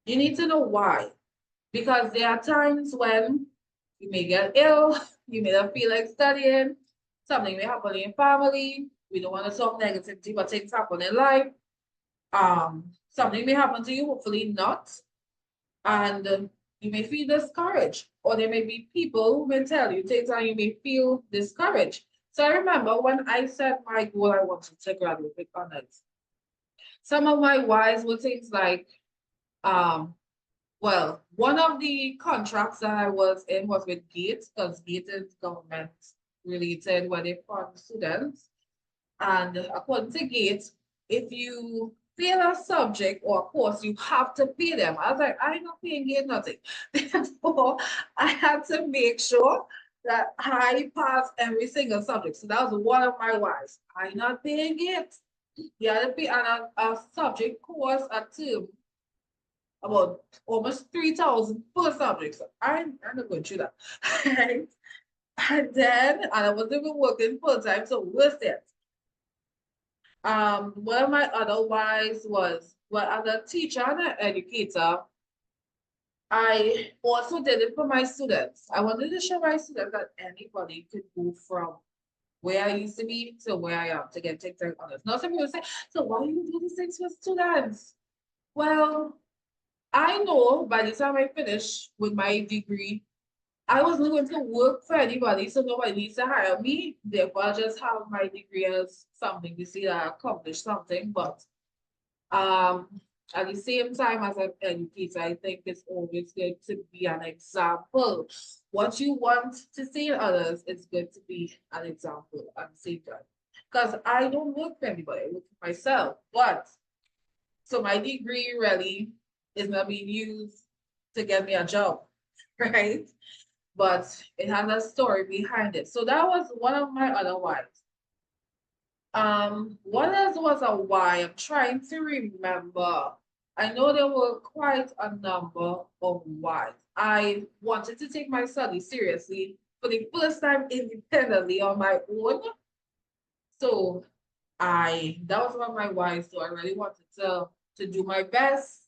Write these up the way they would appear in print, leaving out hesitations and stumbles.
You need to know why. Because there are times when you may get ill, you may not feel like studying, something may happen in your family. We don't want to talk negativity, but things happen in life. Something may happen to you, hopefully not. And you may feel discouraged, or there may be people who may tell you things and you may feel discouraged. So I remember when I set my goal, I wanted to graduate with honors. Some of my whys were things like, um, well, one of the contracts that I was in was with Gates, because Gates is government related where they fund students. And according to Gates, if you fail a subject or a course, you have to pay them. I was like, I'm not paying Gates nothing. Therefore, I had to make sure that I pass every single subject. So that was one of my whys. I'm not paying Gates. You have to pay a subject course, a term, about almost 3,000 per subject. So I'm not going through that. And I wasn't even working full time, so worse yet. One of my other whys was, well, as a teacher and an educator, I also did it for my students. I wanted to show my students that anybody could go from where I used to be to where I am to get things like others. Now, some people say, so why do you do these things for students? Well, I know by the time I finish with my degree, I wasn't going to work for anybody, so nobody needs to hire me. Therefore, I just have my degree as something to see that I accomplished something. But um, at the same time, as an educator, I think it's always good to be an example. What you want to see in others, it's good to be an example at the same time. Because I don't work for anybody, I work for myself. But so my degree really is not being used to get me a job, right? But it has a story behind it. So that was one of my other whys. What else was a why? I'm trying to remember. I know there were quite a number of whys. I wanted to take my study seriously for the first time independently on my own. So that was one of my whys. So I really wanted to do my best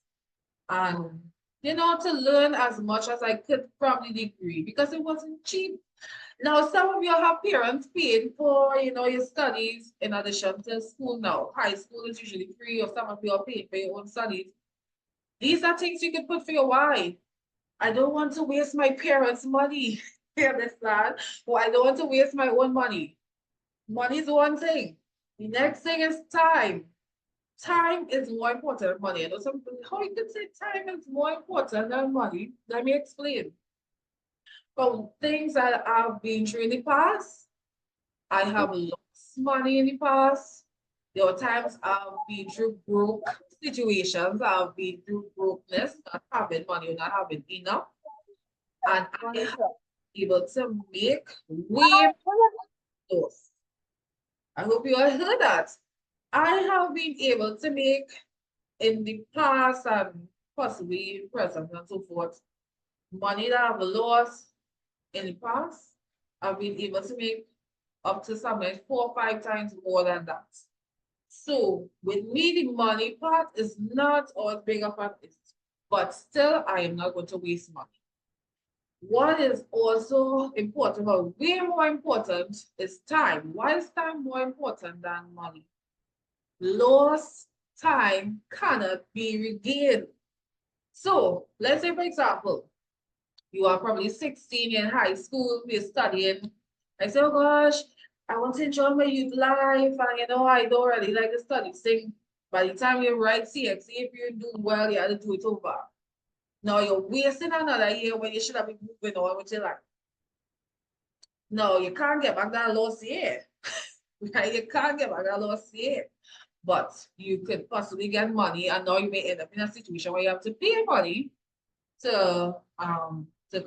and to learn as much as I could from the degree because it wasn't cheap. Now, some of you have parents paying for, your studies in addition to school now. High school is usually free, or some of you are paying for your own studies. These are things you can put for your why. I don't want to waste my parents' money. You understand? Well, I don't want to waste my own money. Money is one thing. The next thing is time. Time is more important than money. I know some people, how you can say time is more important than money? Let me explain. From things that I've been through in the past, I have lost money in the past. There were times I've been through broke situations. I've been through brokenness, not having money or not having enough. And I have been able to make way more. I hope you all heard that. I have been able to make in the past and possibly in present and so forth, money that I've lost in the past, I've been able to make up to sometimes 4 or 5 times more than that. So with me, the money part is not as big of a list, but still, I am not going to waste money. What is also important, or way more important, is time. Why is time more important than money? Lost time cannot be regained. So let's say, for example, you are probably 16 in high school, you're studying. I say, oh gosh, I want to enjoy my youth life, and I don't really like to study. Sing. By the time you write CXC, if you do well, you have to do it over. Now you're wasting another year when you should have been moving on with your life. No, you can't get back that lost year. Right? You can't get back that lost year. But you could possibly get money, and now you may end up in a situation where you have to pay money to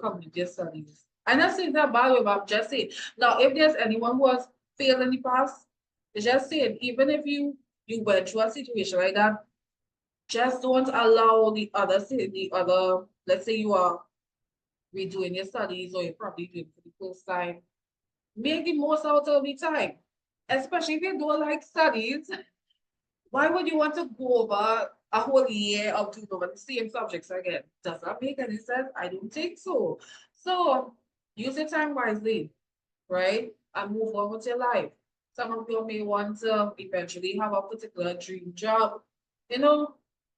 complete your studies. I'm not saying that bad way, but I'm just saying. Now, if there's anyone who has failed in the past, just saying, even if you went through a situation like that, just don't allow let's say you are redoing your studies or you're probably doing it for the first time. Make the most out of the time. Especially if you don't like studies, why would you want to go over a whole year of doing over the same subjects again. Does that make any sense? I don't think so. So use your time wisely, right? And move on with your life. Some of you may want to eventually have a particular dream job. You know,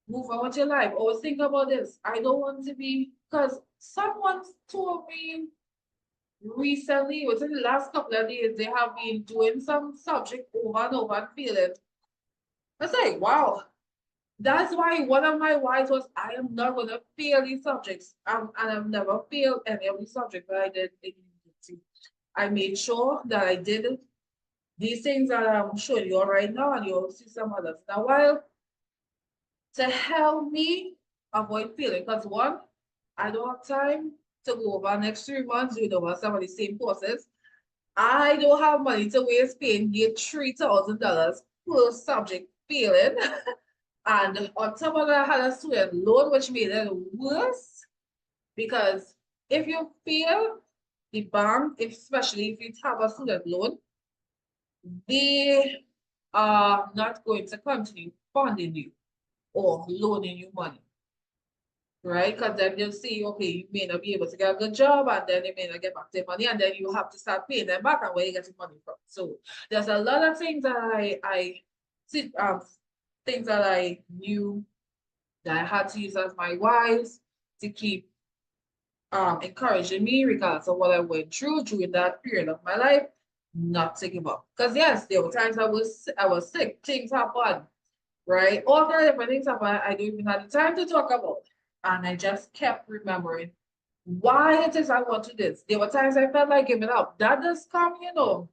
move on with your life. Always think about this. I don't want to be, because someone told me recently, within the last couple of days, they have been doing some subject over and over and failing. I was like, wow. That's why one of my whys was I am not going to fail these subjects. And I've never failed any of the subjects that I did in university. I made sure that I did these things that I'm showing you right now, and you'll see some others in a while to help me avoid failing. Because one, I don't have time to go over next 3 months doing over some of the same courses. I don't have money to waste paying you $3,000 per subject failing. And on top of that, I had a student loan, which made it worse because if you fail, the bank, especially if you have a student loan, they are not going to continue funding you or loaning you money, right? Because then they'll see, okay, you may not be able to get a good job, and then they may not get back their money, and then you have to start paying them back, and where you get your money from. So there's a lot of things that I see, things that I knew that I had to use as my whys to keep encouraging me, regardless of what I went through during that period of my life, not to give up. Because yes, there were times I was sick, things happened, right? All kind of different things happened. I don't even have the time to talk about. And I just kept remembering why it is I want to do this. There were times I felt like giving up. That does come, or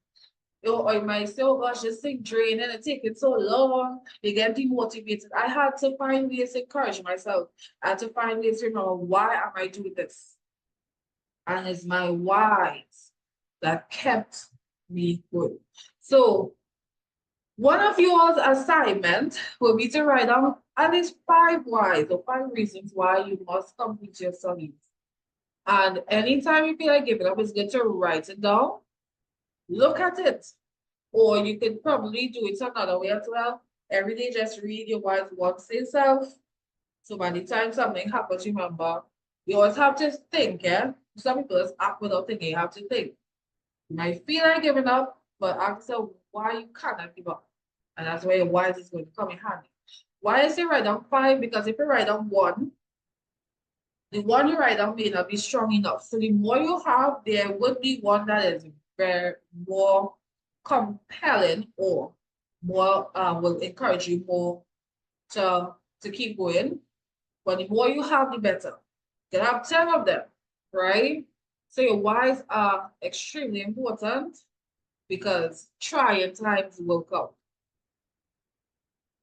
you might say, oh gosh, this thing draining and taking so long, you get demotivated. I had to find ways to encourage myself. I had to find ways to remember, why am I doing this? And it's my whys that kept me going. So one of your assignment will be to write down at least 5 whys or 5 reasons why you must complete your studies. And anytime you feel like giving up, it's good to write it down, look at it. Or you could probably do it another way as well. Every day, just read your whys once to yourself. So by the time something happens, remember, you always have to think, yeah? Some people just act without thinking, you have to think. You might feel like giving up, but ask yourself why you cannot give up. And that's where your whys is going to come in handy. Why I say write down 5? Because if you write down 1, the one you write down may not be strong enough. So the more you have, there would be one that is very more compelling or more will encourage you more to keep going. But the more you have, the better. You can have 10 of them, right? So your whys are extremely important because trying times will come.